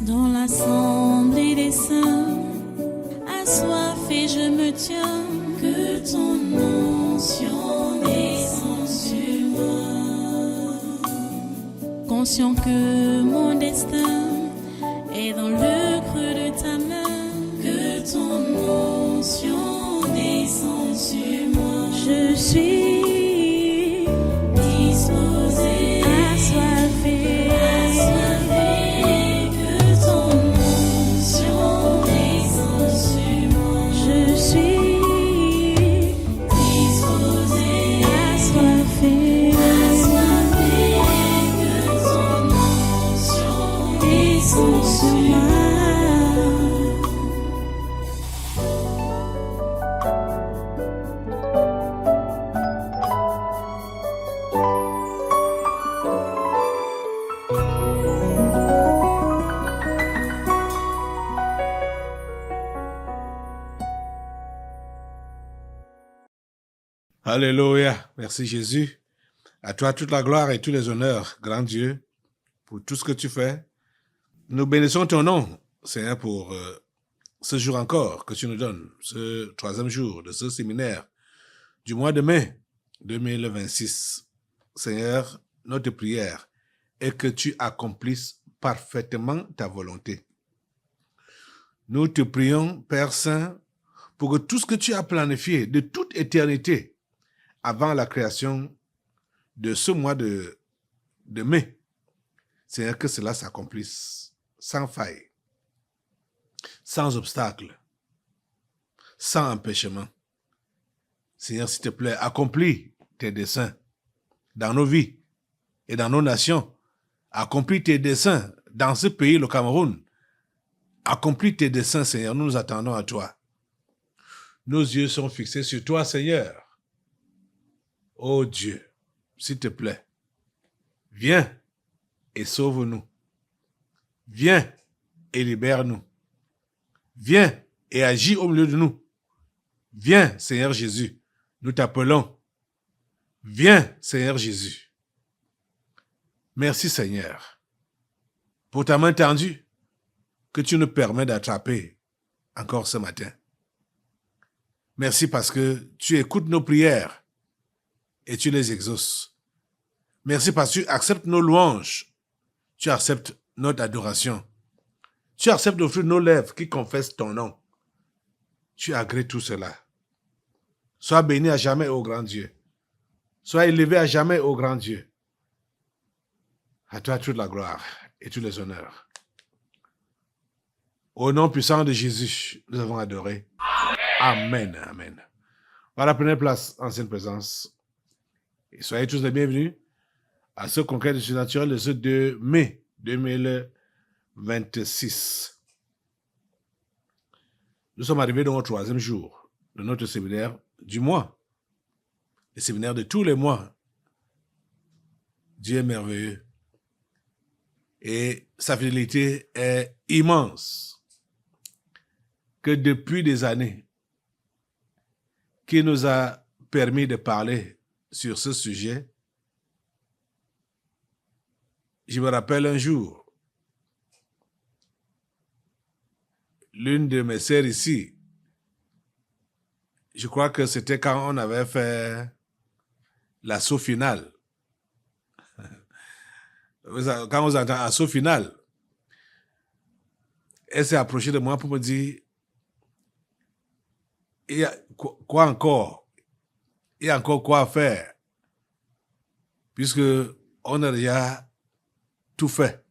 Dans l'assemblée des saints, assoiffé je me tiens, que ton onction descende sur moi. Conscient que mon destin est dans le creux de ta main, que ton onction descende sur moi. Je suis disposé, assoiffé, que ton onction descende sur moi. Je suis disposé, assoiffé, que ton onction descende sur moi. Alléluia. Merci Jésus. À toi toute la gloire et tous les honneurs, grand Dieu, pour tout ce que tu fais. Nous bénissons ton nom, Seigneur, pour ce jour encore que tu nous donnes, ce 3e jour de ce séminaire du mois de mai 2026. Seigneur, notre prière est que tu accomplisses parfaitement ta volonté. Nous te prions, Père Saint, pour que tout ce que tu as planifié de toute éternité avant la création de ce mois de mai, Seigneur, que cela s'accomplisse sans faille, sans obstacle, sans empêchement. Seigneur, s'il te plaît, accomplis tes desseins dans nos vies et dans nos nations. Accomplis tes desseins dans ce pays, le Cameroun. Accomplis tes desseins, Seigneur, nous nous attendons à toi. Nos yeux sont fixés sur toi, Seigneur. Oh Dieu, s'il te plaît, viens et sauve-nous. Viens et libère-nous. Viens et agis au milieu de nous. Viens, Seigneur Jésus, nous t'appelons. Viens, Seigneur Jésus. Merci, Seigneur, pour ta main tendue que tu nous permets d'attraper encore ce matin. Merci parce que tu écoutes nos prières et tu les exauces. Merci parce que tu acceptes nos louanges. Tu acceptes notre adoration. Tu acceptes d'offrir nos lèvres qui confessent ton nom. Tu agrées tout cela. Sois béni à jamais, ô grand Dieu. Sois élevé à jamais, ô grand Dieu. À toi toute la gloire et tous les honneurs. Au nom puissant de Jésus, nous avons adoré. Amen. Amen. Voilà, prenez place en sainte présence. Et soyez tous les bienvenus à ce congrès du surnaturel de ce 2 mai 2026. Nous sommes arrivés dans le 3e jour de notre séminaire du mois. Le séminaire de tous les mois. Dieu est merveilleux. Et sa fidélité est immense. Que depuis des années, qui nous a permis de parler sur ce sujet. Je me rappelle un jour, l'une de mes sœurs ici, je crois que c'était quand on avait fait l'assaut final. Quand on entend assaut final, elle s'est approchée de moi pour me dire, il y a quoi encore? Il y a encore quoi faire, puisque on a déjà tout fait.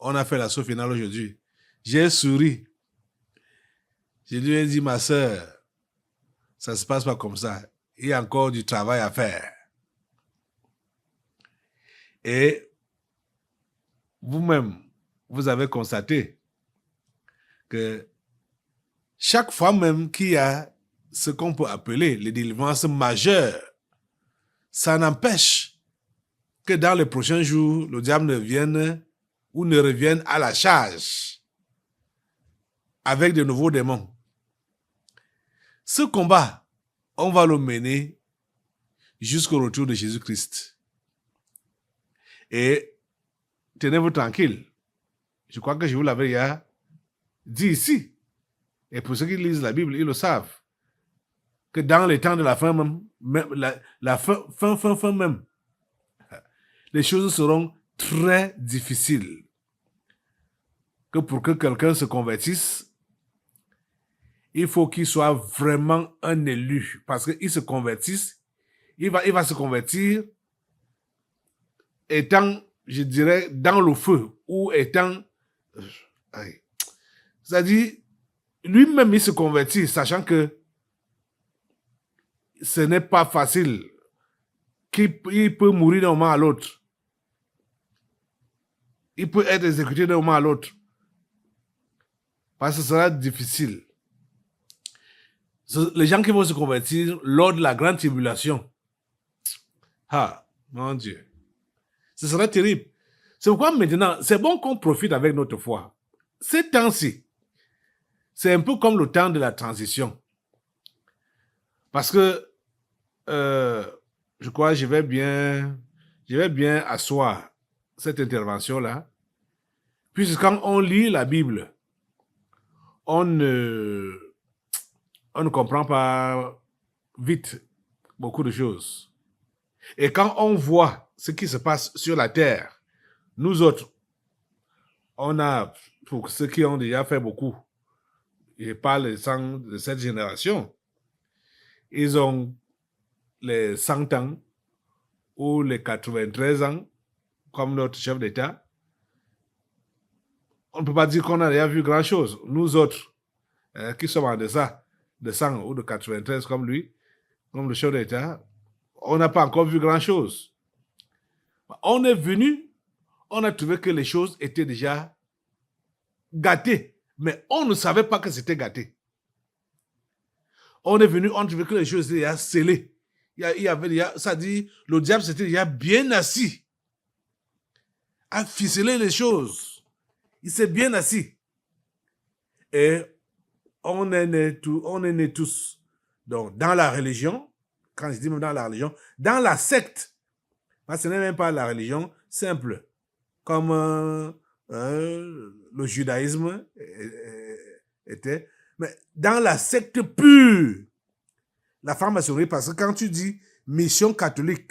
On a fait l'assaut final aujourd'hui. J'ai souri. Je lui ai dit, ma sœur, ça ne se passe pas comme ça. Il y a encore du travail à faire. Et vous-même, vous avez constaté que chaque fois même qu'il y a ce qu'on peut appeler les délivrances majeures, ça n'empêche que dans les prochains jours, le diable ne vienne ou ne revienne à la charge avec de nouveaux démons. Ce combat, on va le mener jusqu'au retour de Jésus-Christ. Et tenez-vous tranquille, Je crois que je vous l'avais déjà dit ici. Et pour ceux qui lisent la Bible, ils le savent. Que dans les temps de la fin même, la fin même, les choses seront très difficiles. Que pour que quelqu'un se convertisse, il faut qu'il soit vraiment un élu. Parce qu'il se convertisse, il va se convertir étant, je dirais, dans le feu ou étant... C'est-à-dire, lui-même, il se convertit, sachant que ce n'est pas facile, qu'il peut mourir d'un moment à l'autre. Il peut être exécuté d'un moment à l'autre. Parce que ce sera difficile. Les gens qui vont se convertir lors de la grande tribulation. Ah, mon Dieu. Ce sera terrible. C'est pourquoi maintenant, c'est bon qu'on profite avec notre foi. Ces temps-ci, c'est un peu comme le temps de la transition. Parce que, je crois que je vais bien asseoir cette intervention-là. Puisque quand on lit la Bible, on ne comprend pas vite beaucoup de choses. Et quand on voit ce qui se passe sur la terre, nous autres, on a, pour ceux qui ont déjà fait beaucoup, je parle de cette génération, ils ont les 100 ans ou les 93 ans, comme notre chef d'État. On ne peut pas dire qu'on a déjà vu grand-chose. Nous autres, qui sommes en deçà de 100 ou de 93 comme lui, comme le chef d'État, on n'a pas encore vu grand-chose. On est venu, on a trouvé que les choses étaient déjà gâtées, mais on ne savait pas que c'était gâté. On est venu, on a trouvé que les choses étaient déjà scellées. Il y avait déjà, ça dit, le diable s'était déjà bien assis à ficeler les choses. Il s'est bien assis. Et on est nés tous. Donc, dans la religion, quand je dis même dans la religion, dans la secte, parce que ce n'est même pas la religion simple, comme le judaïsme était, mais dans la secte pure, la franc-maçonnerie, parce que quand tu dis mission catholique,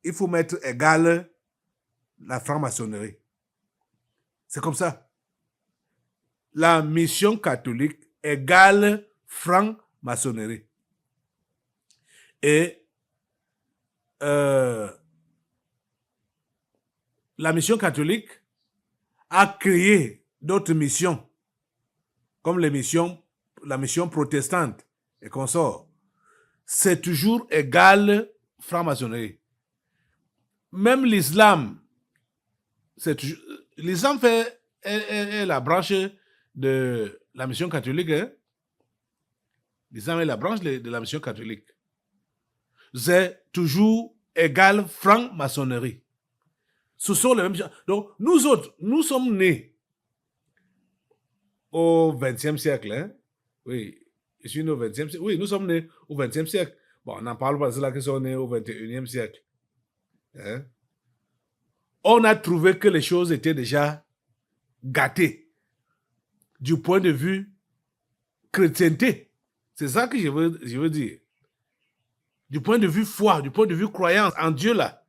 il faut mettre égal la franc-maçonnerie. C'est comme ça. La mission catholique égale franc-maçonnerie. Et la mission catholique a créé d'autres missions, comme la mission protestante et consorts. C'est toujours égal franc-maçonnerie. Même l'islam, l'islam est la branche de la mission catholique. Hein? L'islam est la branche de la mission catholique. C'est toujours égal franc-maçonnerie. Ce sont les mêmes choses. Donc, nous autres, nous sommes nés au XXe siècle. Hein? Oui, je suis né au XXe siècle. Oui, nous sommes nés au XXe siècle. Bon, on n'en parle pas de ceux-là qui sont nés au XXIe siècle. Hein? On a trouvé que les choses étaient déjà gâtées du point de vue chrétienté. C'est ça que je veux dire. Du point de vue foi, du point de vue croyance en Dieu là,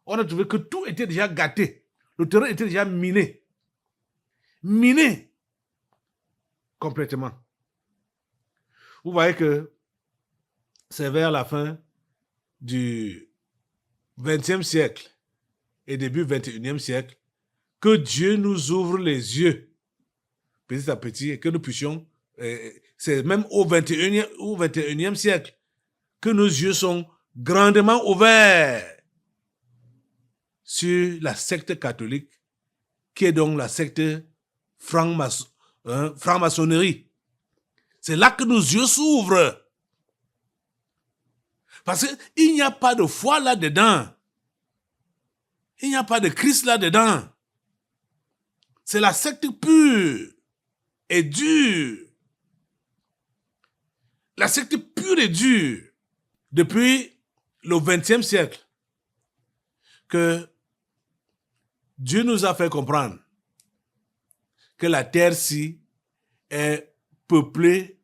on a trouvé que tout était déjà gâté. Le terrain était déjà miné. Miné complètement. Vous voyez que c'est vers la fin du XXe siècle et début XXIe siècle que Dieu nous ouvre les yeux petit à petit et que nous puissions, c'est même au XXIe siècle que nos yeux sont grandement ouverts sur la secte catholique qui est donc la secte franc-maçonnerie. C'est là que nos yeux s'ouvrent. Parce qu'il n'y a pas de foi là-dedans. Il n'y a pas de Christ là-dedans. C'est la secte pure et dure. La secte pure et dure. Depuis le XXe siècle, que Dieu nous a fait comprendre que la terre-ci est peuplée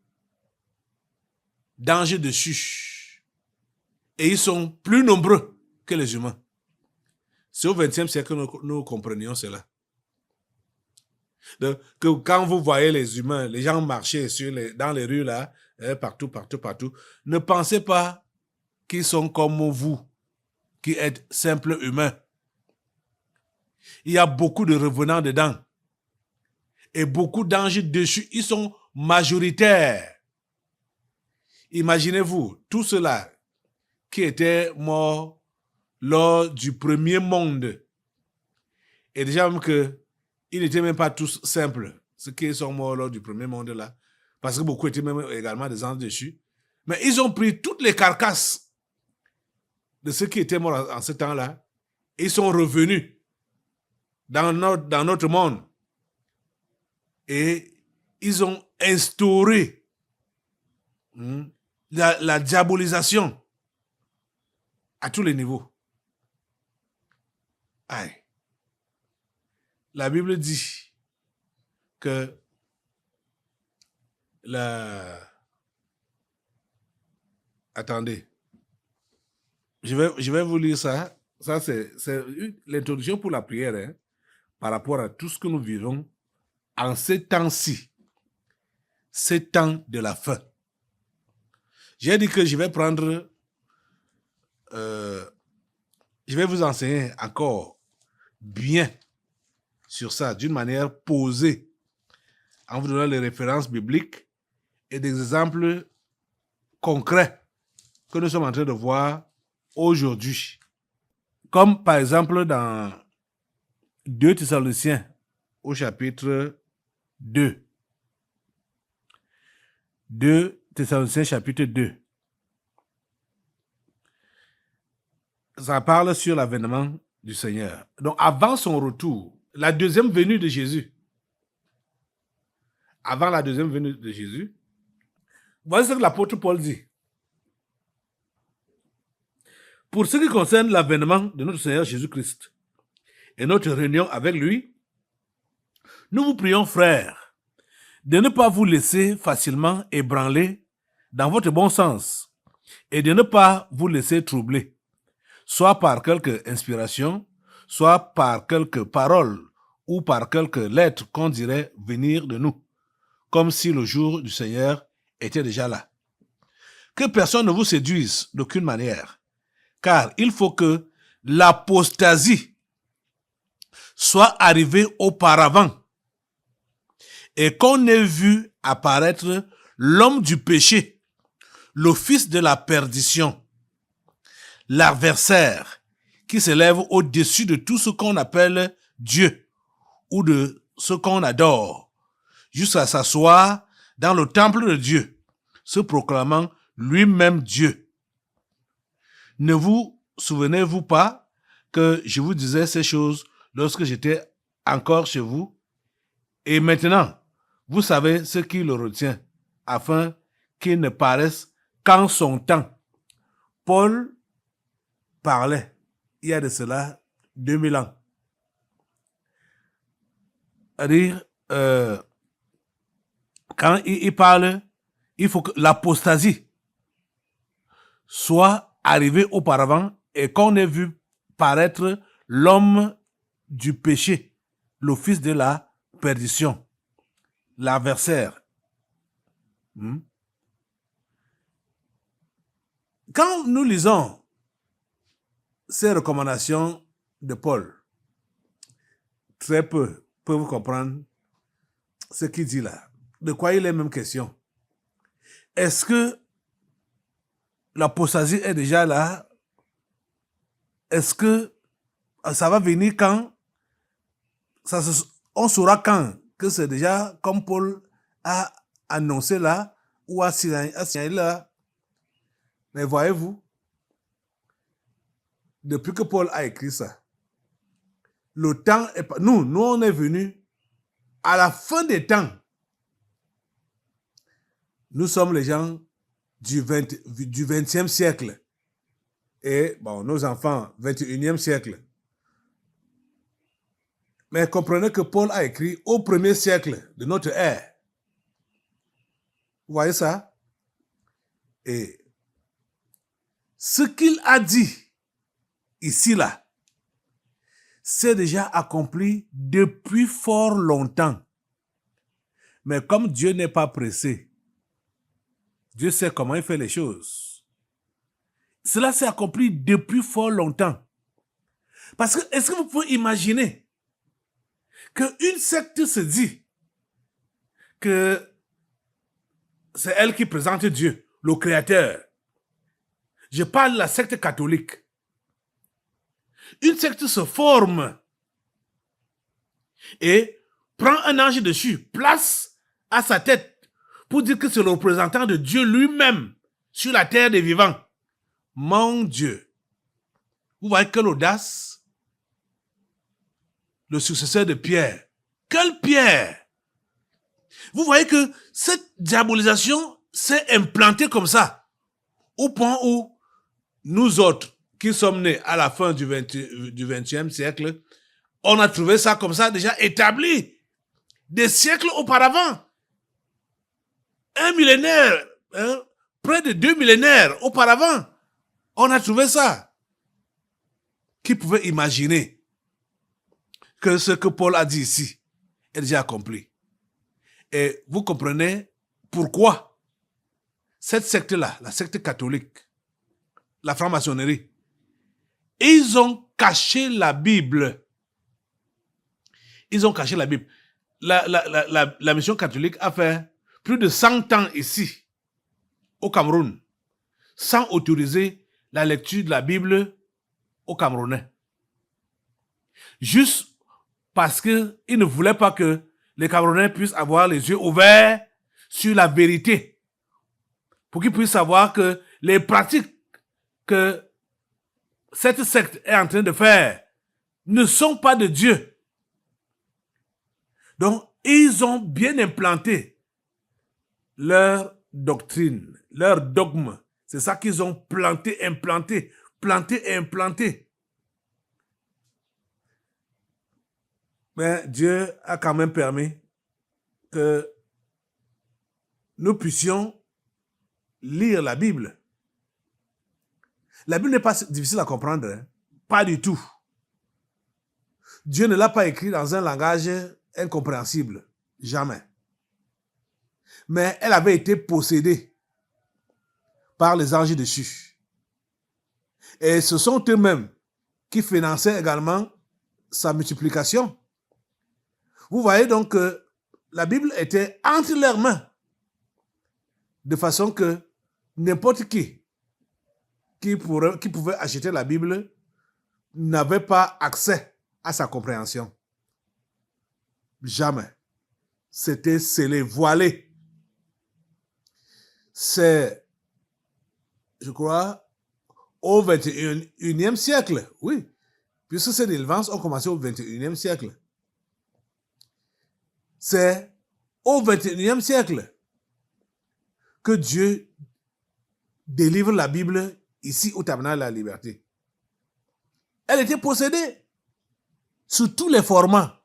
d'anges dessus. Et ils sont plus nombreux que les humains. C'est au XXe siècle que nous comprenions cela. Que quand vous voyez les humains, les gens marcher dans les rues là, partout, ne pensez pas qu'ils sont comme vous, qui êtes simples humains. Il y a beaucoup de revenants dedans. Et beaucoup d'anges dessus, ils sont majoritaires. Imaginez-vous, tous ceux-là qui étaient morts lors du premier monde. Et déjà même que ils n'étaient même pas tous simples, ceux qui sont morts lors du premier monde là, parce que beaucoup étaient même également des anges dessus. Mais ils ont pris toutes les carcasses de ceux qui étaient morts en ce temps-là, et ils sont revenus dans notre monde. Et ils ont instauré la diabolisation à tous les niveaux. Aïe. La Bible dit que Attendez. Je vais vous lire ça. Ça, c'est l'introduction pour la prière, hein, par rapport à tout ce que nous vivons en ces temps-ci. Ces temps de la fin. J'ai dit que je vais prendre... je vais vous enseigner encore bien sur ça, d'une manière posée, en vous donnant les références bibliques et des exemples concrets que nous sommes en train de voir aujourd'hui. Comme par exemple dans 2 Thessaloniciens au chapitre 2. 2 Thessaloniciens chapitre 2. Ça parle sur l'avènement du Seigneur. Donc avant son retour, la deuxième venue de Jésus. Avant la deuxième venue de Jésus, voici ce que l'apôtre Paul dit. Pour ce qui concerne l'avènement de notre Seigneur Jésus-Christ et notre réunion avec lui, nous vous prions, frères, de ne pas vous laisser facilement ébranler dans votre bon sens et de ne pas vous laisser troubler, soit par quelque inspiration, soit par quelque parole ou par quelque lettre qu'on dirait venir de nous, comme si le jour du Seigneur était déjà là. Que personne ne vous séduise d'aucune manière, car il faut que l'apostasie soit arrivée auparavant et qu'on ait vu apparaître l'homme du péché, le fils de la perdition, l'adversaire qui s'élève au-dessus de tout ce qu'on appelle Dieu ou de ce qu'on adore, jusqu'à s'asseoir dans le temple de Dieu, se proclamant lui-même Dieu. Ne vous souvenez-vous pas que je vous disais ces choses lorsque j'étais encore chez vous? Et maintenant, vous savez ce qui le retient, afin qu'il ne paraisse qu'en son temps. Paul parlait, il y a de cela 2000 ans. C'est-à-dire, quand il parle, il faut que l'apostasie soit arrivée auparavant et qu'on ait vu paraître l'homme du péché, le fils de la perdition, l'adversaire. Quand nous lisons ces recommandations de Paul, très peu peuvent comprendre ce qu'il dit là. De quoi il est même question? Est-ce que l'apostasie est déjà là? Est-ce que ça va venir quand? On saura quand que c'est déjà comme Paul a annoncé là ou a signalé là. Mais voyez-vous, depuis que Paul a écrit ça, le temps est pas... Nous on est venus à la fin des temps. Nous sommes les gens du 20e siècle. Et bon, nos enfants, 21e siècle. Mais comprenez que Paul a écrit au 1er siècle de notre ère. Vous voyez ça? Et ce qu'il a dit ici, là, c'est déjà accompli depuis fort longtemps. Mais comme Dieu n'est pas pressé, Dieu sait comment il fait les choses. Cela s'est accompli depuis fort longtemps. Parce que, est-ce que vous pouvez imaginer qu'une secte se dit que c'est elle qui présente Dieu, le Créateur? Je parle de la secte catholique. Une secte se forme et prend un ange dessus, place à sa tête pour dire que c'est le représentant de Dieu lui-même sur la terre des vivants. Mon Dieu! Vous voyez quelle audace? Le successeur de Pierre. Quelle Pierre! Vous voyez que cette diabolisation s'est implantée comme ça, au point où nous autres, qui sommes nés à la fin du 20e siècle, on a trouvé ça comme ça déjà établi des siècles auparavant. Un millénaire, près de 2 millénaires auparavant, on a trouvé ça. Qui pouvait imaginer que ce que Paul a dit ici est déjà accompli? Et vous comprenez pourquoi cette secte-là, la secte catholique, la franc-maçonnerie, ils ont caché la Bible. Ils ont caché la Bible. La mission catholique a fait plus de 100 ans ici, au Cameroun, sans autoriser la lecture de la Bible aux Camerounais. Juste parce qu'ils ne voulaient pas que les Camerounais puissent avoir les yeux ouverts sur la vérité. Pour qu'ils puissent savoir que les pratiques que cette secte est en train de faire ne sont pas de Dieu. Donc, ils ont bien implanté leur doctrine, leur dogme. C'est ça qu'ils ont planté, implanté, planté et implanté. Mais Dieu a quand même permis que nous puissions lire la Bible. La Bible n'est pas difficile à comprendre, hein? Pas du tout. Dieu ne l'a pas écrit dans un langage incompréhensible, jamais. Mais elle avait été possédée par les anges déchus. Et ce sont eux-mêmes qui finançaient également sa multiplication. Vous voyez donc que la Bible était entre leurs mains, de façon que n'importe qui pouvait acheter la Bible n'avait pas accès à sa compréhension. Jamais. C'était scellé, voilé. C'est, je crois, au 21e siècle, oui, puisque ces délivrances ont commencé au 21e siècle. C'est au 21e siècle que Dieu délivre la Bible ici au Tabernacle de la Liberté. Elle était possédée sous tous les formats,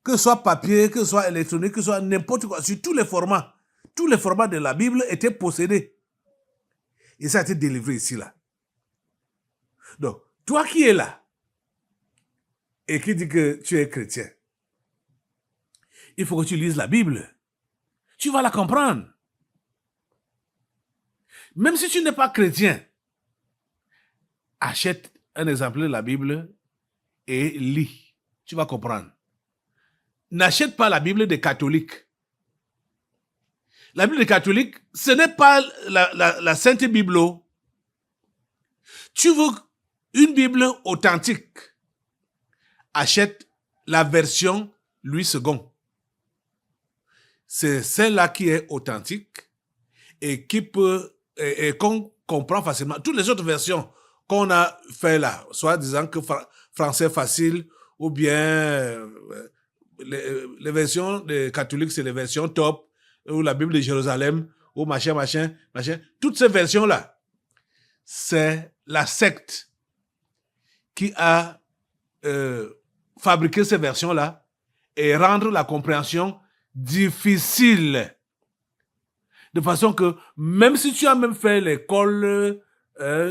que ce soit papier, que ce soit électronique, que ce soit n'importe quoi, sur tous les formats de la Bible étaient possédés. Et ça a été délivré ici, là. Donc, toi qui es là et qui dis que tu es chrétien, il faut que tu lises la Bible. Tu vas la comprendre. Même si tu n'es pas chrétien, achète un exemplaire de la Bible et lis. Tu vas comprendre. N'achète pas la Bible des catholiques. La Bible des catholiques, ce n'est pas la Sainte Bible. Tu veux une Bible authentique, achète la version Louis II. C'est celle-là qui est authentique et qui peut et qu'on comprend facilement. Toutes les autres versions qu'on a fait là, soit disant que français facile ou bien les versions des catholiques, c'est les versions top, ou la Bible de Jérusalem, ou machin. Toutes ces versions-là, c'est la secte qui a fabriquer ces versions-là et rendre la compréhension difficile. De façon que même si tu as même fait l'école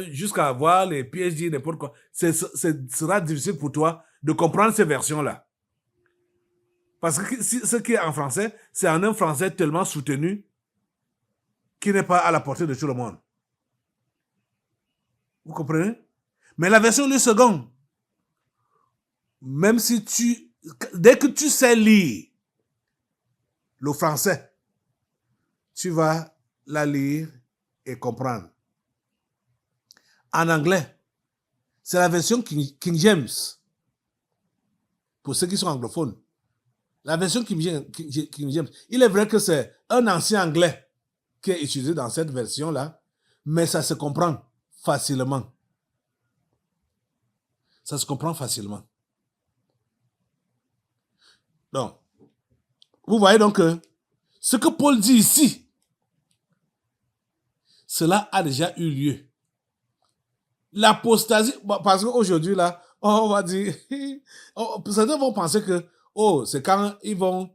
jusqu'à avoir les PhD, n'importe quoi, ce sera difficile pour toi de comprendre ces versions-là. Parce que ce qui est en français, c'est en un français tellement soutenu qui n'est pas à la portée de tout le monde. Vous comprenez? Mais la version Louis II, même si dès que tu sais lire le français, tu vas la lire et comprendre. En anglais, c'est la version King James. Pour ceux qui sont anglophones. La version King James. Il est vrai que c'est un ancien anglais qui est utilisé dans cette version-là, mais ça se comprend facilement. Ça se comprend facilement. Donc, vous voyez donc que ce que Paul dit ici, cela a déjà eu lieu. L'apostasie, parce qu'aujourd'hui, là, on va dire, certains vont penser que, c'est quand ils vont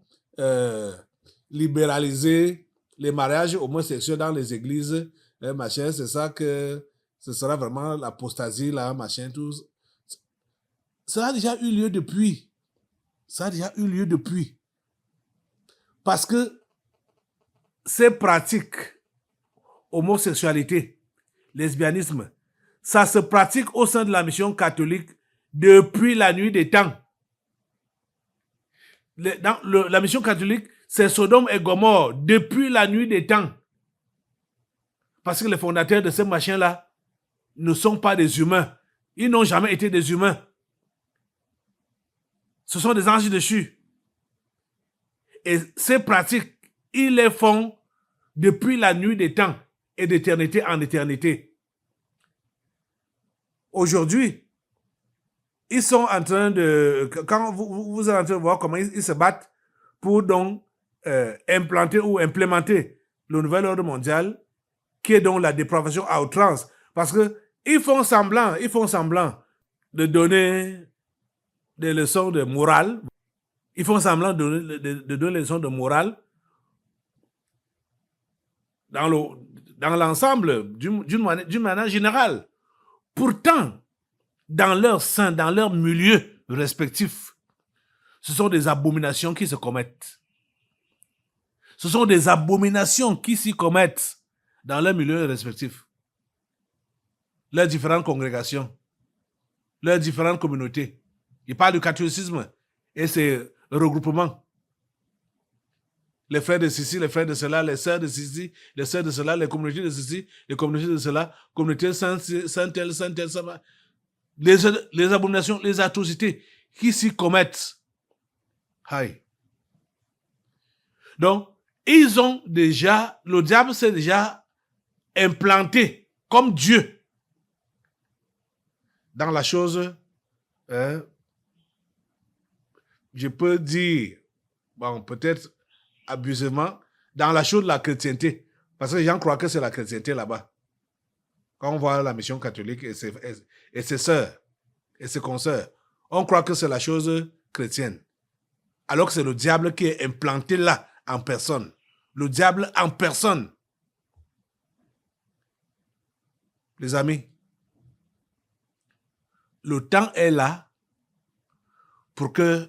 libéraliser les mariages homosexuels dans les églises, machin, c'est ça que ce sera vraiment l'apostasie, là, machin, tout. Ça a déjà eu lieu depuis. Ça a déjà eu lieu depuis. Parce que ces pratiques, homosexualité, lesbianisme, ça se pratique au sein de la mission catholique depuis la nuit des temps. Dans la mission catholique, c'est Sodome et Gomorrhe depuis la nuit des temps. Parce que les fondateurs de ces machins-là ne sont pas des humains. Ils n'ont jamais été des humains. Ce sont des anges déchus. Et ces pratiques, ils les font depuis la nuit des temps et d'éternité en éternité. Aujourd'hui, ils sont en train de... Quand vous êtes en train de voir comment ils se battent pour donc implanter ou implémenter le nouvel ordre mondial, qui est donc la dépravation à outrance. Parce que ils font semblant de donner des leçons de morale. Ils font semblant de donner des leçons de morale dans l'ensemble, d'une manière générale. Pourtant, dans leur sein, dans leur milieu respectif, ce sont des abominations qui se commettent. Ce sont des abominations qui s'y commettent dans leur milieu respectif. Leurs différentes congrégations, leurs différentes communautés. Ils parlent du catholicisme et ses regroupements. Les frères de ceci, les frères de cela, les sœurs de ceci, les sœurs de cela, les communautés de ceci, les communautés de cela, communautés saint-tel, les abominations, les atrocités qui s'y commettent. Aïe. Donc, ils ont déjà, le diable s'est déjà implanté comme Dieu dans la chose, je peux dire, bon, peut-être abusivement, dans la chose de la chrétienté. Parce que les gens croient que c'est la chrétienté là-bas. Quand on voit la mission catholique et ses sœurs et ses consoeurs, on croit que c'est la chose chrétienne. Alors que c'est le diable qui est implanté là, en personne. Le diable en personne. Les amis, le temps est là pour que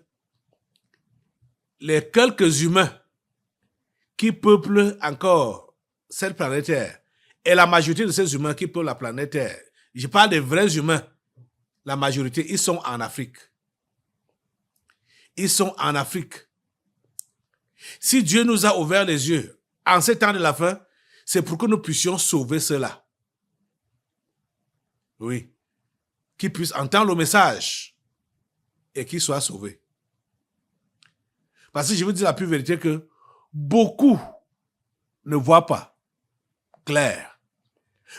les quelques humains qui peuplent encore cette planète Terre, et la majorité de ces humains qui peuplent la planète Terre, je parle des vrais humains, la majorité, ils sont en Afrique. Ils sont en Afrique. Si Dieu nous a ouvert les yeux en ces temps de la fin, c'est pour que nous puissions sauver cela. Oui. Qu'ils puissent entendre le message et qu'ils soient sauvés. Parce que je vous dis la pure vérité que beaucoup ne voient pas clair.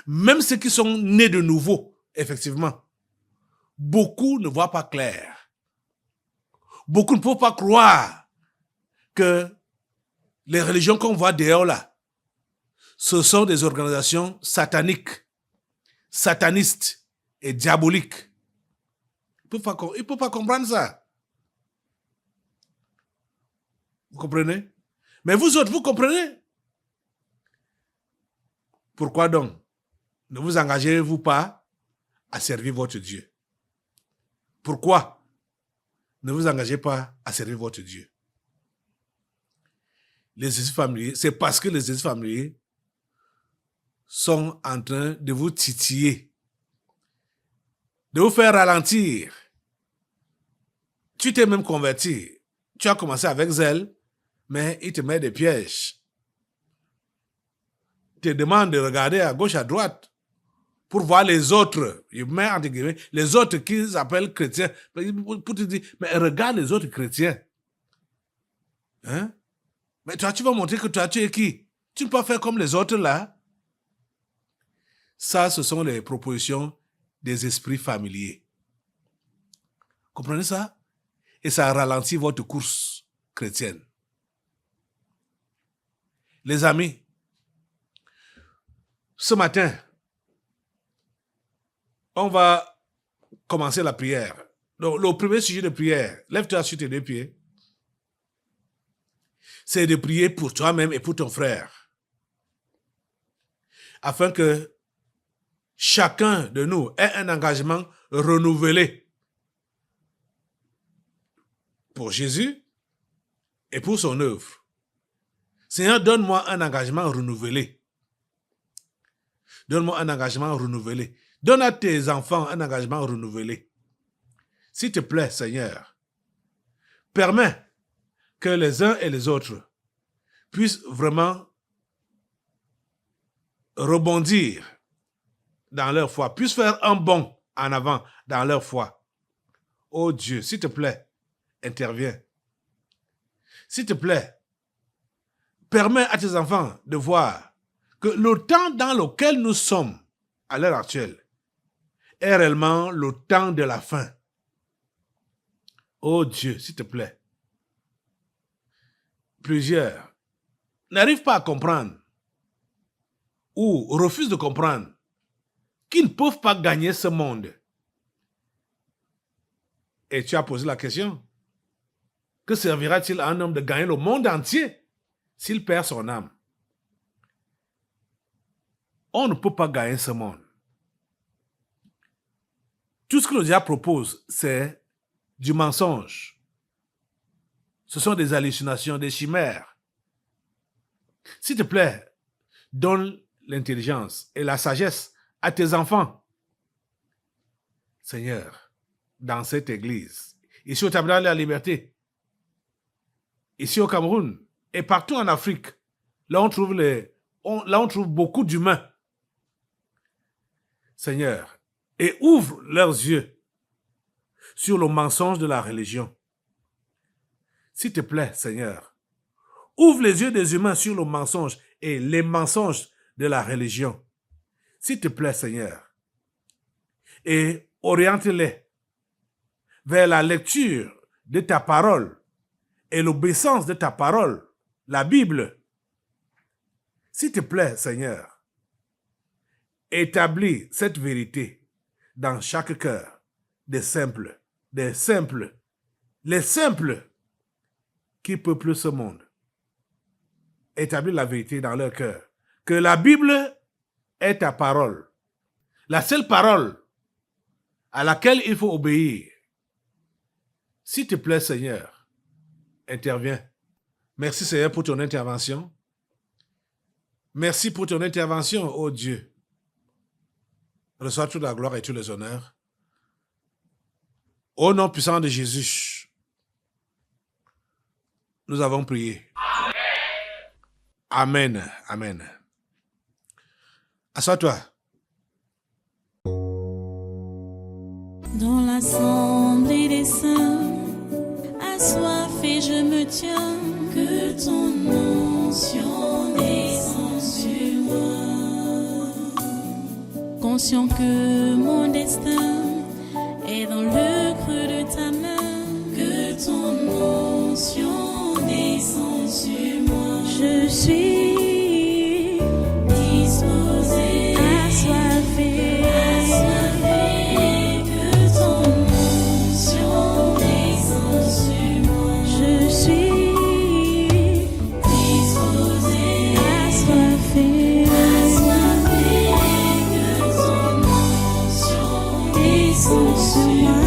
Même ceux qui sont nés de nouveau, effectivement, beaucoup ne voient pas clair. Beaucoup ne peuvent pas croire que les religions qu'on voit dehors là, ce sont des organisations sataniques, satanistes et diaboliques. Ils ne peuvent pas comprendre ça. comprenez? Mais vous autres, vous comprenez? Pourquoi donc ne vous engagez-vous pas à servir votre Dieu? Pourquoi ne vous engagez pas à servir votre Dieu? Les exercices familiers, c'est parce que les exercices familiers sont en train de vous titiller, de vous faire ralentir. Tu t'es même converti. Tu as commencé avec zèle, mais il te met des pièges. Il te demande de regarder à gauche, à droite, pour voir les autres. Il met entre guillemets les autres qu'ils appellent chrétiens. Pour te dire, mais regarde les autres chrétiens. Hein? Mais toi, tu vas montrer que toi, tu es qui? Tu ne peux pas faire comme les autres là. Ça, ce sont les propositions des esprits familiers. Comprenez ça? Et ça ralentit votre course chrétienne. Les amis, ce matin, on va commencer la prière. Donc, le premier sujet de prière, lève-toi sur tes deux pieds, c'est de prier pour toi-même et pour ton frère, afin que chacun de nous ait un engagement renouvelé pour Jésus et pour son œuvre. Seigneur, donne-moi un engagement renouvelé. Donne-moi un engagement renouvelé. Donne à tes enfants un engagement renouvelé. S'il te plaît, Seigneur, permets que les uns et les autres puissent vraiment rebondir dans leur foi, puissent faire un bond en avant dans leur foi. Oh Dieu, s'il te plaît, interviens. S'il te plaît, permets à tes enfants de voir que le temps dans lequel nous sommes à l'heure actuelle est réellement le temps de la fin. Oh Dieu, s'il te plaît. Plusieurs n'arrivent pas à comprendre ou refusent de comprendre qu'ils ne peuvent pas gagner ce monde. Et tu as posé la question, que servira-t-il à un homme de gagner le monde entier s'il perd son âme? On ne peut pas gagner ce monde. Tout ce que le diable propose, c'est du mensonge. Ce sont des hallucinations, des chimères. S'il te plaît, donne l'intelligence et la sagesse à tes enfants. Seigneur, dans cette église, ici au Tabernacle de la Liberté, ici au Cameroun et partout en Afrique, là on trouve beaucoup d'humains. Seigneur, et ouvre leurs yeux sur le mensonge de la religion. S'il te plaît, Seigneur, ouvre les yeux des humains sur le mensonge et les mensonges de la religion. S'il te plaît, Seigneur, et oriente-les vers la lecture de ta parole et l'obéissance de ta parole, la Bible. S'il te plaît, Seigneur, établis cette vérité dans chaque cœur les simples qui peuplent ce monde. Établis la vérité dans leur cœur. Que la Bible est ta parole. La seule parole à laquelle il faut obéir. S'il te plaît, Seigneur, interviens. Merci, Seigneur, pour ton intervention. Merci pour ton intervention, ô Dieu. Reçois toute la gloire et tous les honneurs. Au nom puissant de Jésus, nous avons prié. Amen. Amen. Assois-toi. Dans l'assemblée des saints, assoiffé je me tiens, que ton onction descende sur moi. Conscient que mon destin est dans le creux de ta main, que ton onction descende sur moi. Je suis disposée, assoiffée, que ton onction descende sur moi. Je suis descends sur moi.